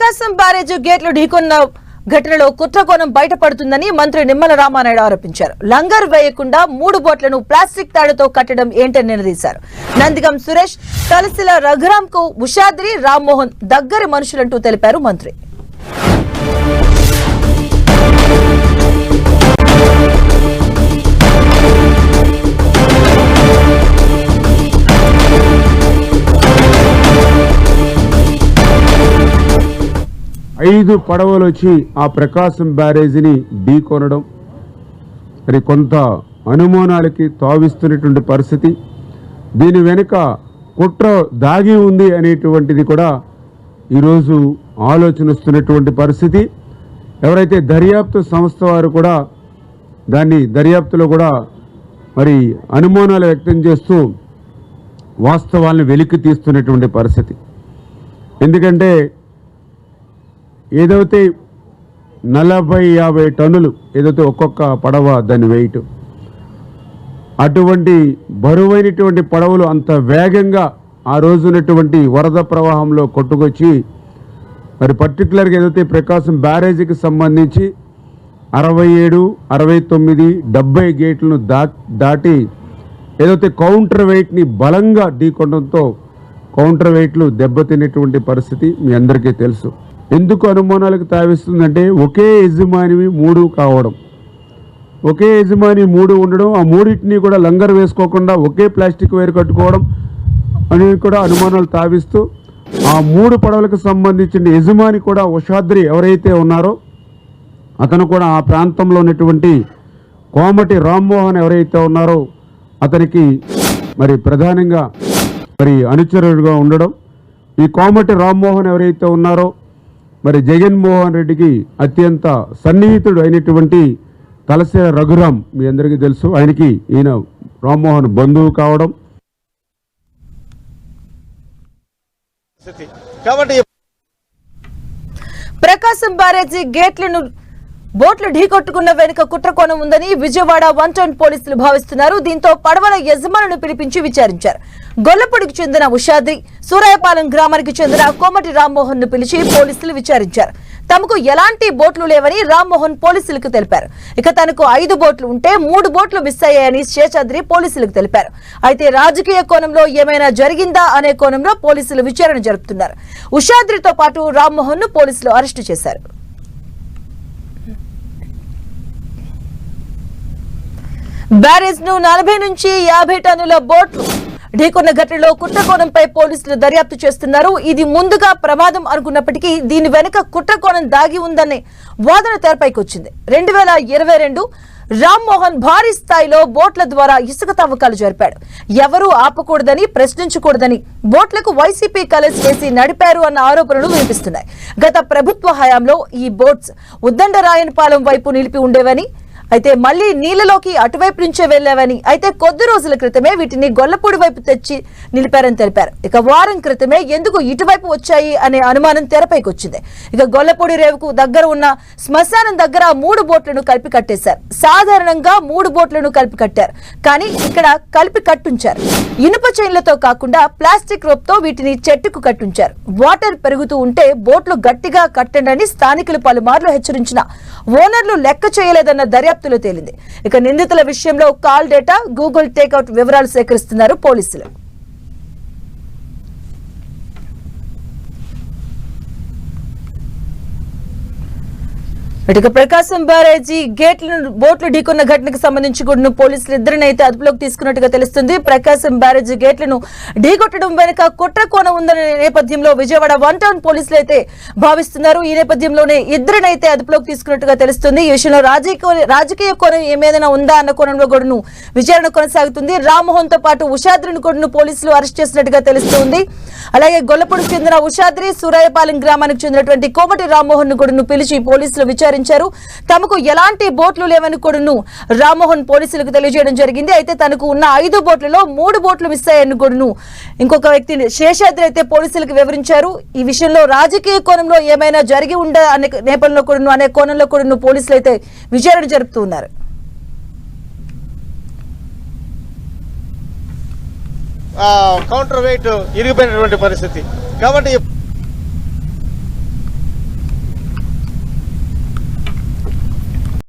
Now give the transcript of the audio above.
ప్రకాశం barrage గేట్లు ఢీకొన్న ఘటనలో కుట్రకోణం బయటపడుతుందని మంత్రి నిమ్మల రామానాయుడు ఆరోపించారు. లంగర్ వేయకుండా 3 బోట్లను ప్లాస్టిక్ తాడుతో కట్టడం ఏంటని నిలదీశారు. నందిగం సురేష్, తలసిల రఘురాం కు ఉషాద్రి, రామ్మోహన్ దగ్గరి మనుషులంటూ తెలిపారు మంత్రి. ఐదు పడవలు వచ్చి ఆ ప్రకాశం బ్యారేజీని ఢీకొనడం మరి కొంత అనుమానాలకి తావిస్తున్నటువంటి పరిస్థితి. దీని వెనుక కుట్ర దాగి ఉంది అనేటువంటిది కూడా ఈరోజు ఆలోచన వస్తున్నటువంటి పరిస్థితి. ఎవరైతే దర్యాప్తు సంస్థ వారు కూడా దాన్ని దర్యాప్తులో కూడా మరి అనుమానాలు వ్యక్తం చేస్తూ వాస్తవాలను వెలికి తీస్తున్నటువంటి పరిస్థితి. ఎందుకంటే ఏదైతే 40-50 టన్నులు ఏదైతే ఒక్కొక్క పడవ దాని వెయిట్, అటువంటి బరువైనటువంటి పడవలు అంత వేగంగా ఆ రోజునటువంటి వరద ప్రవాహంలో కొట్టుకొచ్చి మరి పర్టికులర్గా ఏదైతే ప్రకాశం బ్యారేజీకి సంబంధించి 67, 69, 70 గేట్లను దాటి ఏదైతే కౌంటర్ వెయిట్ని బలంగా ఢీకొనడంతో కౌంటర్ వెయిట్లు దెబ్బతినేటువంటి పరిస్థితి మీ అందరికీ తెలుసు. ఎందుకు అనుమానాలకు తావిస్తుందంటే ఒకే యజమానివి 3 కావడం, ఒకే యజమాని 3 ఉండడం, ఆ 3టిని కూడా లంగర్ వేసుకోకుండా ఒకే ప్లాస్టిక్ వైర్ కట్టుకోవడం అనేది కూడా అనుమానాలు తావిస్తూ ఆ 3 పడవలకు సంబంధించిన యజమాని కూడా ఉషాద్రి ఎవరైతే ఉన్నారో అతను కూడా ఆ ప్రాంతంలో ఉన్నటువంటి కోమటి రామ్మోహన్ ఎవరైతే ఉన్నారో అతనికి మరి ప్రధానంగా మరి అనుచరుడుగా ఉండడం. ఈ కోమటి రామ్మోహన్ ఎవరైతే ఉన్నారో మరి జగన్మోహన్ రెడ్డికి అత్యంత సన్నిహితుడు అయినటువంటి తలసిల రఘురాం మీ అందరికీ తెలుసు. ఆయనకి ఈయన రామ్మోహన్ బంధువు కావడం. కాబట్టి ప్రకాశం బ్యారేజీ గేట్లను బోట్లు ఢీకొట్టుకున్న వెనుక కుట్రకోణం ఉందని విజయవాడ 1 టౌన్ పోలీసులు భావిస్తున్నారు. దీంతో పడవల యజమానులను పిలిపించి విచారించారు. గొల్లపూడికి చెందిన ఉషాద్రి, సూరాయపాలెం గ్రామానికి చెందిన కోమటి రామ్మోహన్ ను పిలిచి పోలీసులు విచారించారు. తమకు ఎలాంటి బోట్లు లేవని రామ్మోహన్ పోలీసులకు తెలిపారు. ఇక తనకు 5 బోట్లు ఉంటే 3 బోట్లు మిస్ అయ్యాయని శేషాద్రి పోలీసులకు తెలిపారు. అయితే రాజకీయ కోణంలో ఏమైనా జరిగిందా అనే కోణంలో పోలీసులు విచారణ జరుపుతున్నారు. ఉషాద్రితో పాటు రామ్మోహన్ ను పోలీసులు అరెస్టు చేశారు. బ్యారేజ్ ను 40 నుంచి 50 టన్నుల బోట్లు ఢీకొన్న ఘటనలో కుట్రకోణంపై పోలీసులు దర్యాప్తు చేస్తున్నారు. ఇది ముందుగా ప్రమాదం అనుకున్నప్పటికీ దీని వెనుక కుట్రకోణం దాగి ఉందనే వాదన తెరపైకి వచ్చింది. 2022 రామ్మోహన్ భారీ స్థాయిలో బోట్ల ద్వారా ఇసుక తవ్వకాలు జరిపాడు. ఎవరూ ఆపకూడదని, ప్రశ్నించకూడదని బోట్లకు వైసీపీ కలర్స్ వేసి నడిపారు అన్న ఆరోపణలు వినిపిస్తున్నాయి. గత ప్రభుత్వ హయాంలో ఈ బోట్స్ ఉద్దండరాయనపాలెం వైపు నిలిపి ఉండేవని, అయితే మళ్లీ నీళ్లలోకి అటువైపు నుంచే వెళ్లేవని, అయితే కొద్ది రోజుల క్రితమే వీటిని గొల్లపూడి వైపు తెచ్చి నిలిపారని తెలిపారు. ఇక వారం క్రితమే ఎందుకు ఇటువైపు వచ్చాయి అనే అనుమానం తెరపైకి వచ్చింది. ఇక గొల్లపూడి రేవుకు దగ్గర ఉన్న శ్మశానం దగ్గర 3 బోట్లను కలిపి కట్టేశారు. సాధారణంగా 3 బోట్లను కలిపి కట్టారు, కానీ ఇక్కడ కలిపి కట్టుంచారు. ఇనుప చైన్లతో కాకుండా ప్లాస్టిక్ రోప్ తో వీటిని చెట్టుకు కట్టుంచారు. వాటర్ పెరుగుతూ ఉంటే బోట్లు గట్టిగా కట్టండి స్థానికులు పలుమార్లు హెచ్చరించిన ఓనర్లు లెక్క చేయలేదన్న దర్యాప్తులో తేలింది. ఇక నిందితుల విషయంలో కాల్ డేటా, గూగుల్ టేక్అవుట్ వివరాలు సేకరిస్తున్నారు పోలీసులు. ఇటుక ప్రకాశం బ్యారేజీ గేట్లను బోట్లు ఢీకొన్న ఘటనకు సంబంధించి కూడా పోలీసులు ఇద్దరినైతే అదుపులోకి తీసుకున్నట్టుగా తెలుస్తుంది. ప్రకాశం బ్యారేజీ గేట్లను ఢీకొట్టడం వెనుక కుట్ర కోణం ఉందనే నేపథ్యంలో విజయవాడ 1 టౌన్ పోలీసులు అయితే భావిస్తున్నారు. ఈ నేపథ్యంలోనే ఇద్దరినైతే అదుపులోకి తీసుకున్నట్టుగా తెలుస్తుంది. ఈ విషయంలో రాజకీయ కోణం ఏమైనా ఉందా అన్న కోణంలో కూడా విచారణ కొనసాగుతుంది. రామ్మోహన్ తో పాటు ఉషాద్రిని కూడా పోలీసులు అరెస్ట్ చేసినట్టుగా తెలుస్తుంది. అలాగే గొల్లపూడికి చెందిన ఉషాద్రి, సూరాయపాలెం గ్రామానికి చెందినటువంటి కోమటి రామ్మోహన్ ను కూడా పిలిచి పోలీసులు విచారించారు. తమకు ఎలాంటి బోట్లు లేవని కూడా రామ్మోహన్ పోలీసులకు తెలియజేయడం జరిగింది. అయితే తనకు ఉన్న 5 బోట్లలో 3 బోట్లు మిస్ అయ్యాయని కూడా ఇంకొక వ్యక్తిని శేషాద్రి అయితే పోలీసులకు వివరించారు. ఈ విషయంలో రాజకీయ కోణంలో ఏమైనా జరిగి ఉందా అనే నేపథ్యంలో కూడా అనే కోణంలో కూడా పోలీసులు అయితే విచారణ జరుపుతున్నారు. కౌంటర్ వెయిట్ ఇరిగిపోయినటువంటి పరిస్థితి కాబట్టి